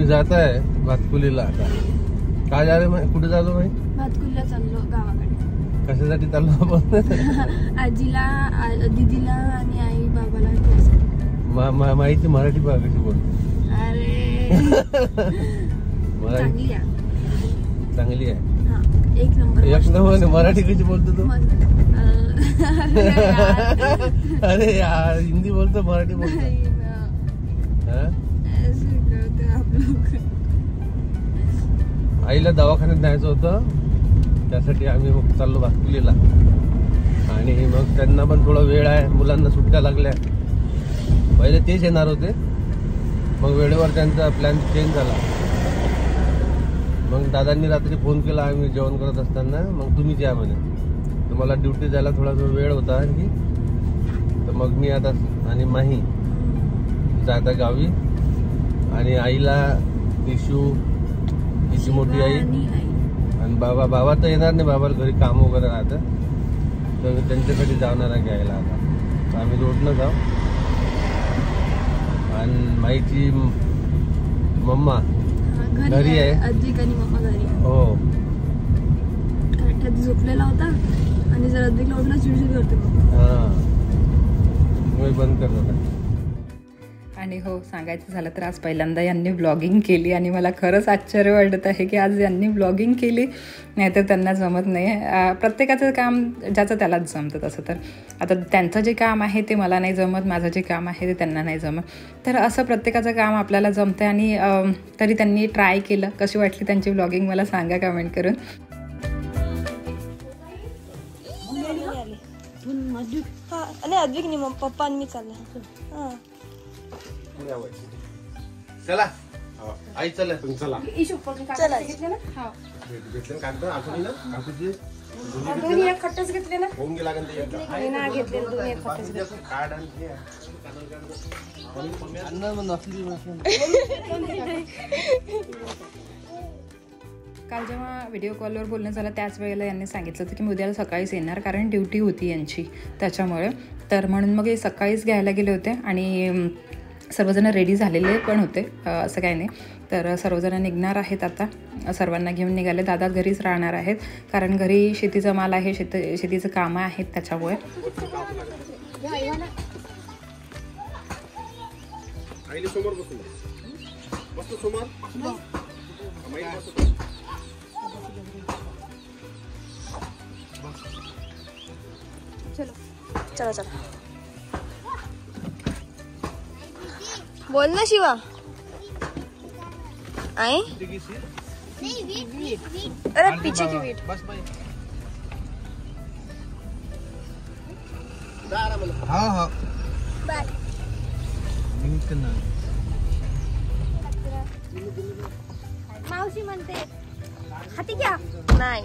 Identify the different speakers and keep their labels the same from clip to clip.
Speaker 1: आम्ही जात आहे भातकुलीला आता. काय झालं कुठे जातो भाई?
Speaker 2: भातकुलीला चाललो गावाकडे.
Speaker 1: कशासाठी चाललो आपण?
Speaker 2: आजीला, दीदीला आणि आई बाबाला.
Speaker 1: माहिती मराठी बघा कशी बोल.
Speaker 2: अरे चांगली आहे.
Speaker 1: चांगली आहे.
Speaker 2: एक नंबर.
Speaker 1: एक नंबर. मराठी कशी बोलतो तू? अरे यार हिंदी बोलतो मराठी बोलतो. आईला दवाखान्यात न्यायचं होतं, त्यासाठी आम्ही मग चाललो भातकुलीला. आणि मग त्यांना पण थोडा वेळ आहे, मुलांना सुट्ट्या लागल्या. पहिले तेच येणार होते, मग वेळेवर त्यांचा प्लॅन चेंज झाला. मग दादांनी रात्री फोन केला आम्ही जेवण करत असताना, मग तुम्हीच या म्हणे. तर मला ड्युटी जायला थोडासा वेळ होता आणखी, तर मग मी आता आणि माही जाता गावी. आणि आईला इशू, तिची मोठी आई आणि बाबा तर येणार नाही, बाबाला घरी काम वगैरे राहतं, तर त्यांच्यासाठी जाणार आहे घ्यायला. आता तर आम्ही रोडनं जाऊ. आणि माईची मम्मा घरी आहे.
Speaker 2: आजी आणि मम्मा घरी.
Speaker 1: हो.
Speaker 2: काठ्यात झोपलेला होता आणि जर आजीला उठला चिडचिड करते.
Speaker 1: हा बंद करत होता.
Speaker 3: आणि हो, सांगायचं झालं तर आज पहिल्यांदा यांनी ब्लॉगिंग केली आणि मला खरंच आश्चर्य वाटत आहे की आज यांनी ब्लॉगिंग केली, नाहीतर त्यांना जमत नाही. प्रत्येकाचं काम ज्याचं त्यालाच जमतं. तसं तर आता त्यांचं जे काम आहे ते मला नाही जमत, माझं जे काम आहे ते त्यांना नाही जमत. तर असं प्रत्येकाचं काम आपल्याला जमतं. आणि तरी त्यांनी ट्राय केलं. कशी वाटली त्यांची ब्लॉगिंग मला सांगा कमेंट करून.
Speaker 2: अद्विक नाही, मग पप्पा आणि मी चालला.
Speaker 1: चला आई चला चला
Speaker 2: चला. दोन्ही एक खट्टच घेतले ना.
Speaker 1: होऊन गेला
Speaker 2: घेतले दोन्ही एक खट्टच
Speaker 3: काल जेव्हा व्हिडिओ कॉलवर बोलणं झालं त्याच वेळेला यांनी सांगितलं होतं की मी उद्याला सकाळीच येणार, कारण ड्युटी होती यांची त्याच्यामुळे. तर म्हणून मग हे सकाळीच घ्यायला गेले होते. आणि सर्वजण रेडी झालेले पण होते, असं काही नाही. तर सर्वजण निघणार आहेत आता. सर्वांना घेऊन निघाले. दादा घरीच राहणार आहेत, कारण घरी शेतीचा माल आहे, शेतीचं कामं आहेत त्याच्यामुळे.
Speaker 2: चला चला. बोल ना शिवा. आई अरे पीछे की वीट.
Speaker 1: हा हा
Speaker 2: मावशी म्हणते हाती घ्या. नाही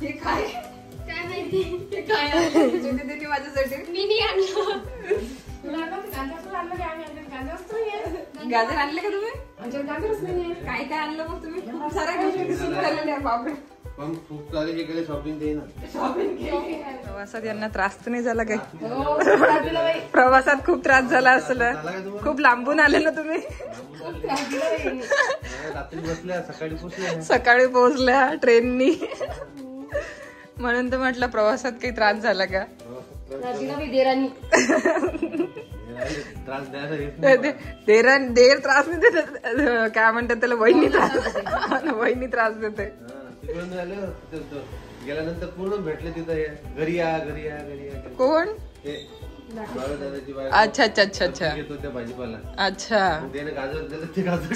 Speaker 3: हे काय
Speaker 2: काय माहिती
Speaker 3: काय माझ्यासाठी
Speaker 2: मी नाही आणलं.
Speaker 3: गाजर आणले का तुम्ही?
Speaker 2: गाजरच नाही.
Speaker 3: काय काय आणलं मग तुम्ही? खूप साऱ्या गोष्टी दिसून राहिलेल्या. बापरे,
Speaker 1: पण खूप सारे हे केले शॉपिंग ते ना.
Speaker 3: प्रवासात यांना त्रास तर नाही झाला काही? प्रवासात खूप त्रास झाला असेल. खूप लांबून आले ना तुम्ही?
Speaker 1: रात्री बसल्या,
Speaker 3: सकाळी पोहोचल्या ट्रेननी. म्हणून तर म्हटलं प्रवासात काही त्रास झाला का? देर त्रास नाही देत, काय म्हणतात त्याला, वहिनी त्रास देते.
Speaker 1: गेल्यानंतर पूर्ण भेटले तिथं, घरी या घरी या घरी या.
Speaker 3: कोण? अच्छा अच्छा अच्छा अच्छा
Speaker 1: घेतो त्या भाजीपाला.
Speaker 3: अच्छा
Speaker 1: गाजर दिलं ते गाजर.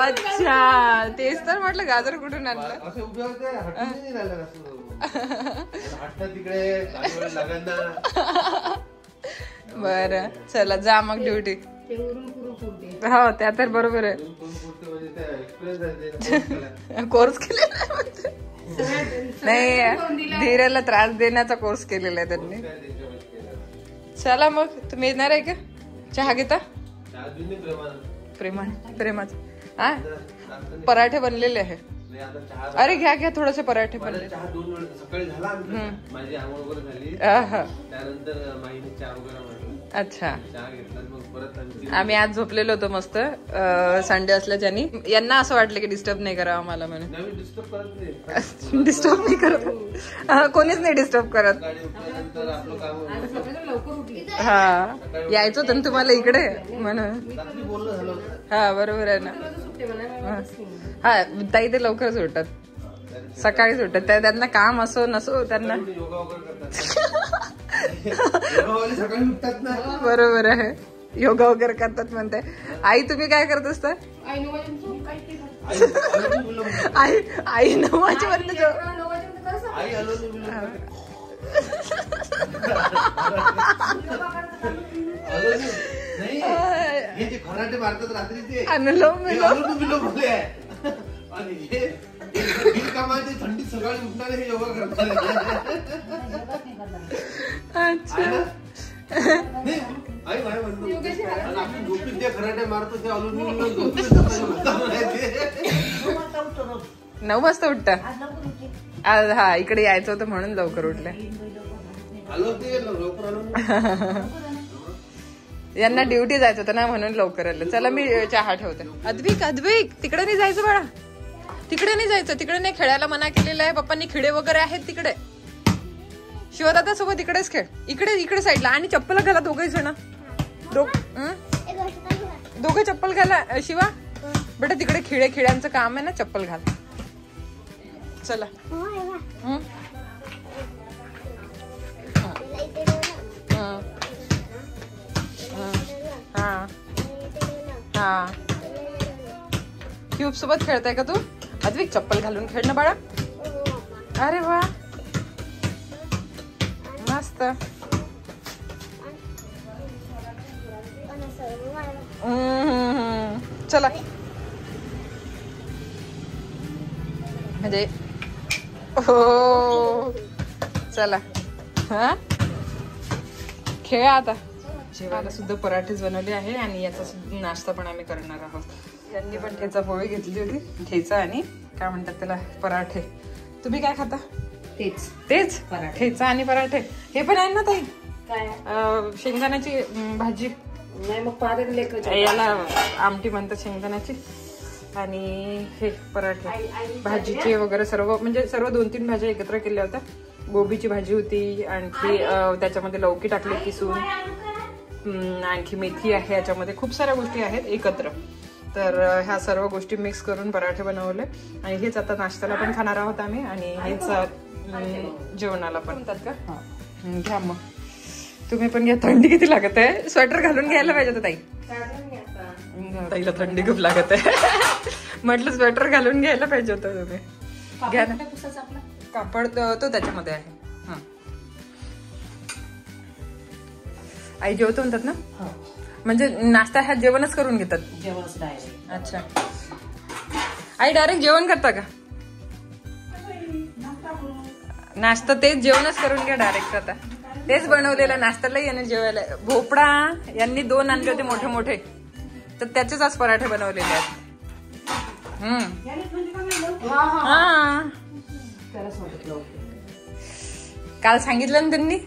Speaker 3: अच्छा, तेच तर म्हटलं गाजर कुठून आणलं.
Speaker 1: असं उभे होते, हटून नाही राहिलं असं. हटतं तिकडे लगांना.
Speaker 3: बरं चला जा मग ड्युटी. हो त्या तर बरोबर आहे. कोर्स केलेला नाही, धीरेला त्रास देण्याचा कोर्स केलेला आहे त्यांनी. चला मग तुम्ही येणार आहे का? चहा घेता? प्रेमाचं हा पराठे बनलेले आहे.
Speaker 1: नाही, आता चहा
Speaker 3: अरे घ्या थोडेसे पराठे बनले.
Speaker 1: चहा 2 वेळा सकाळी झाला आमचा. माझी आंघोळ वगैरे झाली,
Speaker 3: आहा.
Speaker 1: त्यानंतर माईने चहा वगैरे म्हटलं,
Speaker 3: अच्छा.
Speaker 1: चहा घेतला, मग परत
Speaker 3: आम्ही आज झोपलेलो होतो मस्त संडे असल्याच्यानी. यांना असं वाटलं की डिस्टर्ब नाही करावं मला म्हणून.
Speaker 1: डिस्टर्ब करत नाही,
Speaker 3: डिस्टर्ब नाही करत, कोणीच नाही डिस्टर्ब करत.
Speaker 1: गाडी उठल्यानंतर आपलं काम
Speaker 3: हा यायचं होतं ना तुम्हाला इकडे म्हणून.
Speaker 1: रात्री बोलणं झालं होतं.
Speaker 3: हा बरोबर आहे ना. हा ताई ते लवकरच उठतात, सकाळीच उठतात. त्यांना काम असो नसो त्यांना
Speaker 1: योगा वगैरे करतात. योगावाले सकाळी उठतात ना.
Speaker 3: बरोबर आहे, योगा वगैरे करतात म्हणते. आई तुम्ही काय करत असता? आई 9 वाजेपर्यंत
Speaker 1: आई आलो नाही, हे जे खराटे मारतात रात्री ते
Speaker 3: अनुलोम
Speaker 1: विलोम बोलले आहे. आणि हे बिनकामाचे थंडीत सकाळी उठणारे हे योगा करतात.
Speaker 3: अच्छा.
Speaker 1: नाही, आई माय म्हणतो आपण झोपीत जे खराटे मारतो ते अनुलोम विलोम
Speaker 3: 9 वाजता उठता आज. हा इकडे यायचं होतं म्हणून लवकर उठले.
Speaker 1: आलो ते लवकर आलो.
Speaker 3: यांना ड्युटी जायचं होतं ना म्हणून लवकर आलं. चला मी चहा ठेवते. अद्विक तिकडे नाही जायचं बाळा, तिकडे नाही जायचं. तिकडे नाही, खेळायला मना केलेलं आहे पप्पांनी. खिडे वगैरे आहेत तिकडे. शिवदादा सोबत इकडेच खेळ, इकडे साईडला. आणि चप्पल घाला दोघे जण, दोघे चप्पल घाला. शिवा बेटा तिकडे खिड्यांचं काम आहे ना, चप्पल घाल. चला. हा क्यूब सोबत खेळताय का तू? अद्विक चप्पल घालून खेळ ना बाळा. अरे वा मस्त. चला म्हणजे हो चला हा खेळा आता. जेवायला सुद्धा पराठेच बनवले आहे आणि याचा सुद्धा नाश्ता पण आम्ही करणार आहोत. त्यांनी पण ठेचा पोळी घेतली होती, ठेचा आणि काय म्हणतात त्याला पराठे. तुम्ही काय खाता? तेच ठेचा आणि पराठे. हे पण आहे ना ताई शेंगदाण्याची भाजी.
Speaker 4: नाही मग
Speaker 3: याला आमटी म्हणतात शेंगदाण्याची. आणि हे पराठे भाजीचे वगैरे सर्व म्हणजे सर्व 2-3 भाज्या एकत्र केल्या होत्या. गोबीची भाजी होती, आणखी त्याच्यामध्ये लौकी टाकली किसून, आणखी मेथी आहे याच्यामध्ये. खूप साऱ्या गोष्टी आहेत एकत्र. तर ह्या सर्व गोष्टी मिक्स करून पराठे बनवले. आणि हेच आता नाश्त्याला पण खाणार आहोत आम्ही आणि हेच जेवणाला पण म्हणतात का. घ्या मग तुम्ही पण घ्या. थंडी किती लागत आहे, स्वेटर घालून घ्यायला पाहिजे होतं ताई. ताईला थंडी खूप लागत आहे. म्हटलं स्वेटर घालून घ्यायला पाहिजे होतं तुम्ही. घ्या ना कापड तो त्याच्यामध्ये आहे. आई जेवतो म्हणतात ना, म्हणजे नाश्ता ह्या जेवणच करून घेतात.
Speaker 4: जेवणच डायरेक्ट.
Speaker 3: अच्छा आई डायरेक्ट जेवण करता का? नाश्ता तेच जेवणच करून घ्या डायरेक्ट. आता तेच बनवलेलं नाश्त्याला याने जेवायला. भोपळा यांनी 2 आणले होते मोठे मोठे, तर त्याचेच आज पराठे बनवलेले आहेत. हा काल सांगितलं ना त्यांनी,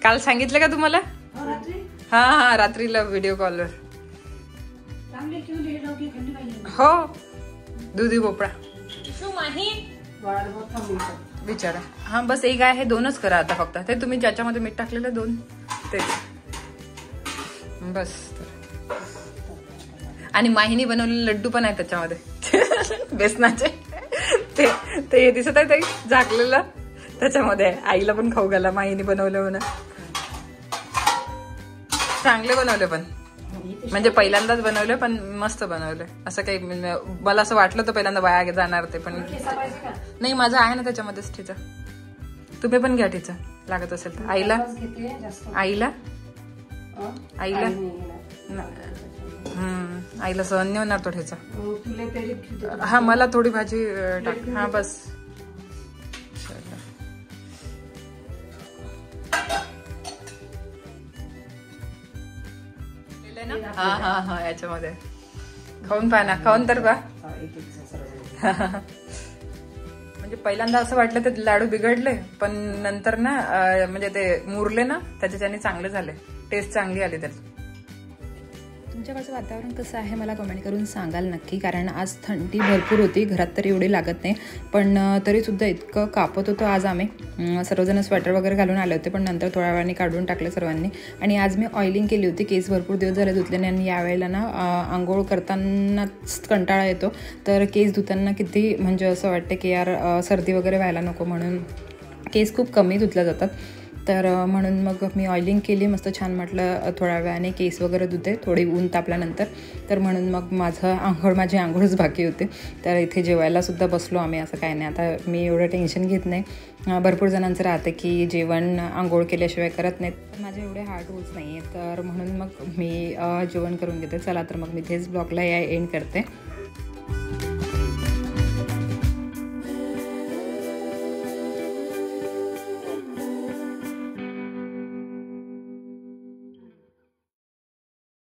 Speaker 3: काल सांगितलं का तुम्हाला? हा रात्रीला व्हिडिओ कॉलवर. हो दुधी भोपळा विचारा. हा बस एक आहे, 2च करा आता फक्त. ते तुम्ही ज्याच्यामध्ये मीठ टाकलेलं 2 तेच बस. आणि माहिनी बनवलेले लड्डू पण आहे त्याच्यामध्ये बेसनाचे. ते दिसत आहे ताई झाकलेलं त्याच्यामध्ये. आईला पण खाऊ घाला, माहिनी बनवलं म्हणा. चांगले बनवले पण, म्हणजे पहिल्यांदाच बनवले पण मस्त बनवले. असं काही मला असं वाटलं तर पहिल्यांदा वाया जाणार ते, पण नाही माझं आहे ना त्याच्यामध्येच ठेचा. तुम्ही पण घ्या ठेचा लागत असेल तर. आईला आईला सहन नाही होणार तो ठेचा. हा मला थोडी भाजी टाक. हा बस हा याच्यामध्ये खाऊन पहा ना, खाऊन तर पहा.
Speaker 4: एक सर्व
Speaker 3: म्हणजे पहिल्यांदा असं वाटलं ते लाडू बिघडले, पण नंतर ना म्हणजे ते मुरले ना, त्याच्याने चांगले झाले, टेस्ट चांगली आली त्याची. तुमच्याकडचं वातावरण कसं आहे मला कमेंट करून सांगाल नक्की, कारण आज थंडी भरपूर होती. घरात तरी एवढी लागत नाही, पण तरीसुद्धा इतकं कापत होतो आज आम्ही. सर्वजण स्वेटर वगैरे घालून आले होते, पण नंतर थोड्या वेळाने काढून टाकले सर्वांनी. आणि आज मी ऑइलिंग केली होती, केस भरपूर दिवस झाले धुतले नाही, आणि यावेळेला ना आंघोळ करतानाच कंटाळा येतो, तर केस धुताना किती म्हणजे असं वाटतं की यार सर्दी वगैरे व्हायला नको, म्हणून केस खूप कमी धुतल्या जातात. तर म्हणून मग मी ऑइलिंग केली, मस्त छान म्हटलं थोड्या वेळाने केस वगैरे धुते, थोडी ऊन तापल्यानंतर. तर म्हणून मग माझी आंघोळच बाकी होते. तर इथे जेवायलासुद्धा बसलो आम्ही, असं काय नाही. आता मी एवढं टेन्शन घेत नाही. भरपूर जणांचं राहतं की जेवण आंघोळ केल्याशिवाय करत नाहीत, तर माझे एवढे हार्ड रूल्स नाही आहेत. तर म्हणून मग मी जेवण करून घेते. चला तर मग मी तेच ब्लॉगला एंड करते.